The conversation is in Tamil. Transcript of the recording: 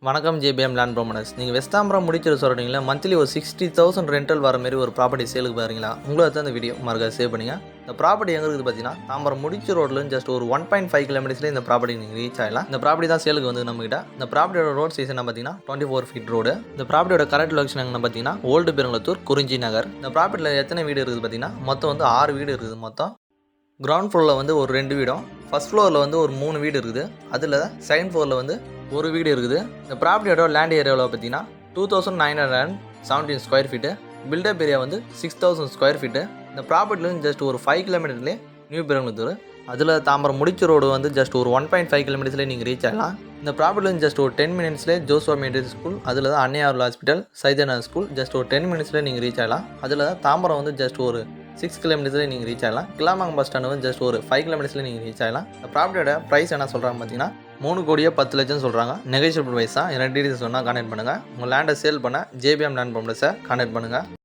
வணக்கம் ஜேபிஎம் லேண்ட் ப்ரோமனஸ். நீங்கள் வெஸ்டாம்பரம் முடிச்சிட சொல்கிறீங்களா, மந்த்லி ஒரு 60,000 ரெண்டல் வர மாதிரி ஒரு ப்ராப்பர்ட்டி சேலுக்கு பாருங்களா. உங்களை தான் இந்த வீடியோ மறக்க சேவ் பண்ணுங்க. இந்த ப்ராப்பர்ட்டி எங்கே இருக்குது பார்த்தீங்கன்னா, தாம்பரம் முடிச்சு ரோட்ல ஜஸ்ட் ஒரு 1.5 கிலோமீட்டர்ஸ்லேயே இந்த ப்ராப்பர்ட்டி நீங்கள் ரீச் ஆகலாம். இந்த ப்ராப்பர்ட்டி தான் சேலுக்கு வந்து நம்மகிட்ட. இந்த ப்ராப்பர்ட்டியோட ரோட் சைஸ் பார்த்தீங்கன்னா 24 ஃபீட் ரோடு. இந்த ப்ராப்பர்ட்டியோட கரெக்ட் லொகேஷன் எங்கே பார்த்தீங்கன்னா ஓல்டு பெருங்குளத்தூர் குறிஞ்சி நகர். இந்த ப்ராப்பர்ட்டியில் எத்தனை வீடு இருக்குது பார்த்தீங்கன்னா மொத்தம் வந்து 6 வீடு இருக்குது. மொத்தம் கிரவுண்ட் ஃப்ளோரில் வந்து ஒரு 2 வீடும், ஃபர்ஸ்ட் ஃப்ளோரில் வந்து ஒரு 3 வீடு இருக்குது. அதில் செகண்ட் ஃப்ளோரில் வந்து ஒரு வீடு இருக்குது. இந்த ப்ராப்பர்ட்டியோட லேண்ட் ஏரியாவில் பார்த்தீங்கன்னா 2917 ஸ்கொயர் ஃபீட்டு, பில்டப் ஏரியா வந்து 6000 ஸ்கொயர் ஃபீட்டு. இந்த ப்ராப்பர்ட்டிலேருந்து ஜஸ்ட் ஒரு 5 கிலோமீட்டர்லேயே நியூ பெருங்குளத்தூர். அதில் தாம்பரம் முடிச்ச ரோடு வந்து ஜஸ்ட் ஒரு 1.5 கிலோமீட்டர்ஸ்லேயே நீங்கள் ரீச் ஆகலாம். இந்த ப்ராப்பர்ட்டிலேருந்து ஜஸ்ட் ஒரு 10 மினிட்ஸ்லேயே ஜோஸ்வா மெடிக்கல் ஸ்கூல், அதில் தான் அன்னையார் ஹாஸ்பிட்டல், சைதனா ஸ்கூல் ஜஸ்ட் ஒரு 10 மினிட்ஸ்லேயே நீங்கள் ரீச் ஆகலாம். அதில் தான் தாம்பரம் வந்து ஜஸ்ட் ஒரு 6 கிலோமீட்டர்ஸ்லேயே நீங்கள் ரீச் ஆகலாம். கிளாமாங் பஸ் ஸ்டாண்டு வந்து ஜஸ்ட் ஒரு 5 கிலோமீட்டர்ஸ்லேயே நீங்கள் ரீச் ஆகலாம். இந்த ப்ராப்பர்ட்டியோட ப்ரைஸ் என்ன சொல்கிறாங்க பார்த்தீங்கன்னா 3,10,00,000 சொல்கிறாங்க. நெகோஷியபிள் ப்ரைஸ் தான். என்ன டீட்டெயில்ஸ் சொன்னால் கான்டெக்ட் பண்ணுங்கள். உங்கள் லேண்டை சேல் பண்ண ஜேபிஎம் லேண்ட் ப்ரோமனஸை கான்டெக்ட் பண்ணுங்கள்.